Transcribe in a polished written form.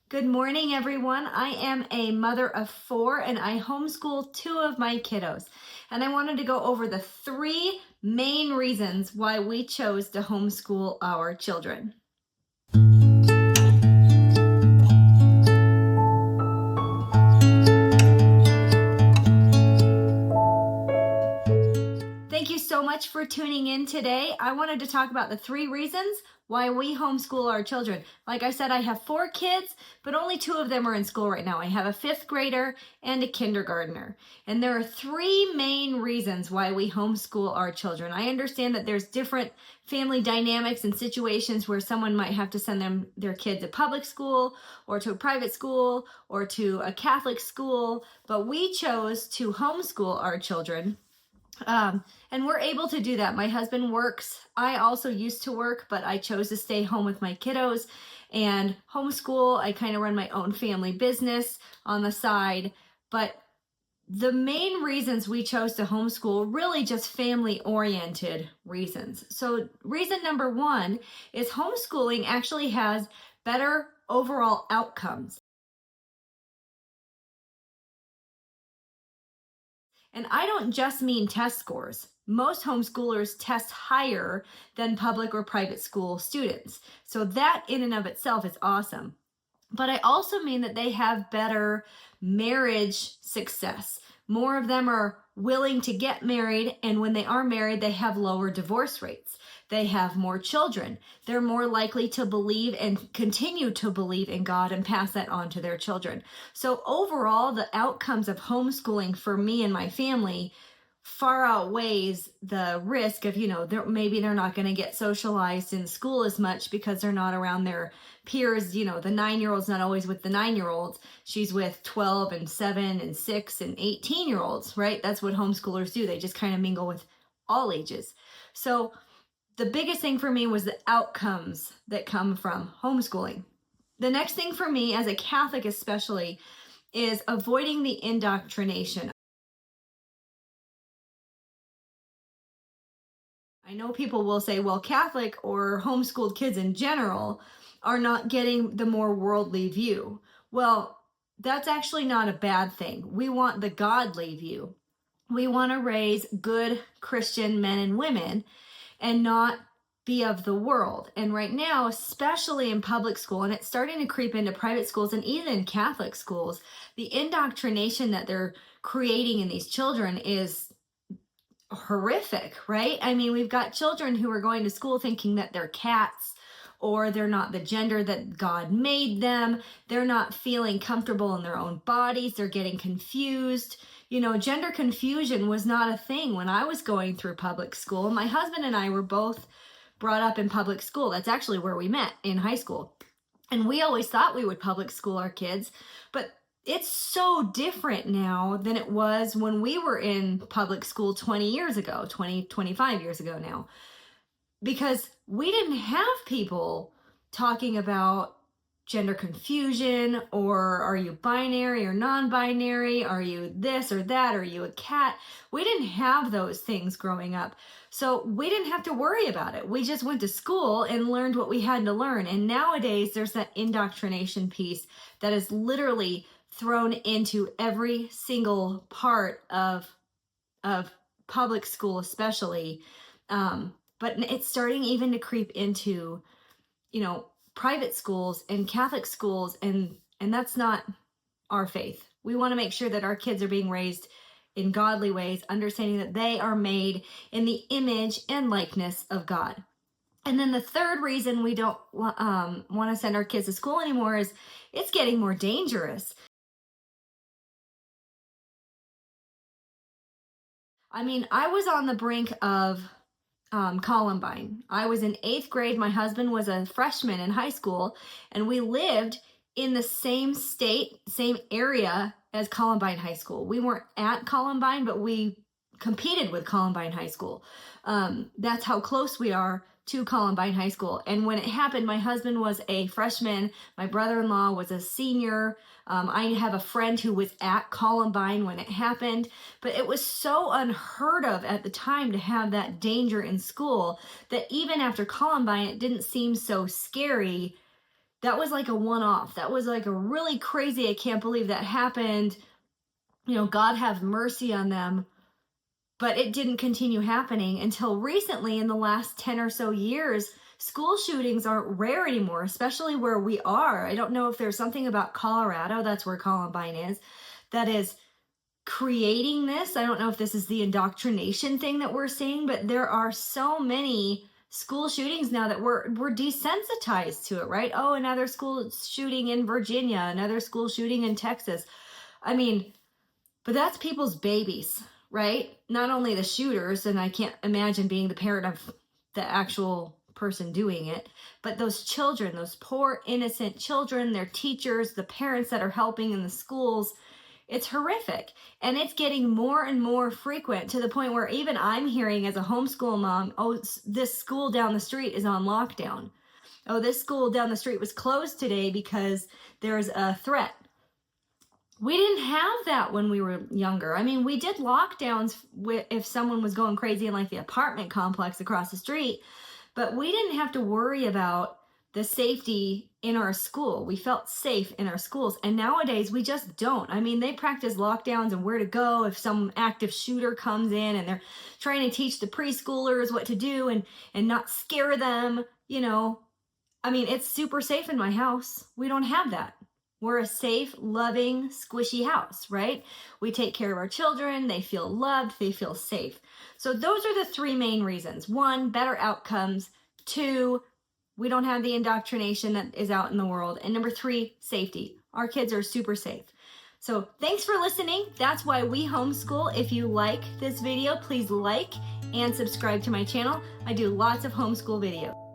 Good morning, everyone. I am a mother of 4 and I homeschool 2 of my kiddos. And I wanted to go over the 3 main reasons why we chose to homeschool our children. Thank you so much for tuning in today. I wanted to talk about the 3 reasons why we homeschool our children. Like I said, I have 4 kids, but only 2 of them are in school right now. I have a 5th grader and a kindergartner. And there are 3 main reasons why we homeschool our children. I understand that there's different family dynamics and situations where someone might have to send their kids to public school or to a private school or to a Catholic school, but we chose to homeschool our children. And we're able to do that. My husband works. I also used to work, but I chose to stay home with my kiddos and homeschool. I kind of run my own family business on the side. But the main reasons we chose to homeschool, really just family-oriented reasons. So reason number 1 is homeschooling actually has better overall outcomes. And I don't just mean test scores. Most homeschoolers test higher than public or private school students. So that in and of itself is awesome. But I also mean that they have better marriage success. More of them are willing to get married, and when they are married, they have lower divorce rates. They have more children. They're more likely to believe and continue to believe in God and pass that on to their children. So overall, the outcomes of homeschooling for me and my family far outweighs the risk of, maybe they're not going to get socialized in school as much because they're not around their peers. The 9-year-old's not always with the 9-year-olds. She's with 12 and 7 and 6 and 18-year-olds, right? That's what homeschoolers do. They just kind of mingle with all ages. So the biggest thing for me was the outcomes that come from homeschooling. The next thing for me, as a Catholic especially, is avoiding the indoctrination. I know people will say, well, Catholic or homeschooled kids in general are not getting the more worldly view. Well, that's actually not a bad thing. We want the godly view. We want to raise good Christian men and women and not be of the world. And right now, especially in public school, and it's starting to creep into private schools and even Catholic schools, the indoctrination that they're creating in these children is horrific, right? I mean, we've got children who are going to school thinking that they're cats or they're not the gender that God made them. They're not feeling comfortable in their own bodies. They're getting confused. Gender confusion was not a thing when I was going through public school. My husband and I were both brought up in public school. That's actually where we met, in high school. And we always thought we would public school our kids, but it's so different now than it was when we were in public school 25 years ago now. Because we didn't have people talking about gender confusion, or are you binary or non-binary? Are you this or that? Are you a cat? We didn't have those things growing up. So we didn't have to worry about it. We just went to school and learned what we had to learn. And nowadays there's that indoctrination piece that is literally thrown into every single part of public school, especially. But it's starting even to creep into, private schools and Catholic schools, and that's not our faith. We want to make sure that our kids are being raised in godly ways, understanding that they are made in the image and likeness of God. And then the third reason we don't want to send our kids to school anymore is it's getting more dangerous. I mean, I was on the brink of Columbine. I was in 8th grade. My husband was a freshman in high school, and we lived in the same state, same area as Columbine High School. We weren't at Columbine, but we competed with Columbine High School. That's how close we are to Columbine High School. And when it happened, my husband was a freshman. My brother-in-law was a senior. I have a friend who was at Columbine when it happened, but it was so unheard of at the time to have that danger in school that even after Columbine, it didn't seem so scary that was like a one-off. That was like a really crazy, I can't believe that happened. God have mercy on them. But it didn't continue happening until recently. In the last 10 or so years, school shootings aren't rare anymore, especially where we are. I don't know if there's something about Colorado, that's where Columbine is, that is creating this. I don't know if this is the indoctrination thing that we're seeing, but there are so many school shootings now that we're desensitized to it, right? Oh, another school shooting in Virginia, another school shooting in Texas. I mean, but that's people's babies, right? Not only the shooters, and I can't imagine being the parent of the actual person doing it, but those children, those poor innocent children, their teachers, the parents that are helping in the schools. It's horrific. And it's getting more and more frequent to the point where even I'm hearing as a homeschool mom, oh, this school down the street is on lockdown. Oh, this school down the street was closed today because there's a threat. We didn't have that when we were younger. I mean, we did lockdowns if someone was going crazy in like the apartment complex across the street, but we didn't have to worry about the safety in our school. We felt safe in our schools. And nowadays we just don't. I mean, they practice lockdowns and where to go if some active shooter comes in, and they're trying to teach the preschoolers what to do and not scare them, I mean, it's super safe in my house. We don't have that. We're a safe, loving, squishy house, right? We take care of our children. They feel loved. They feel safe. So those are the three main reasons. 1, better outcomes. 2, we don't have the indoctrination that is out in the world. And number 3, safety. Our kids are super safe. So thanks for listening. That's why we homeschool. If you like this video, please like and subscribe to my channel. I do lots of homeschool videos.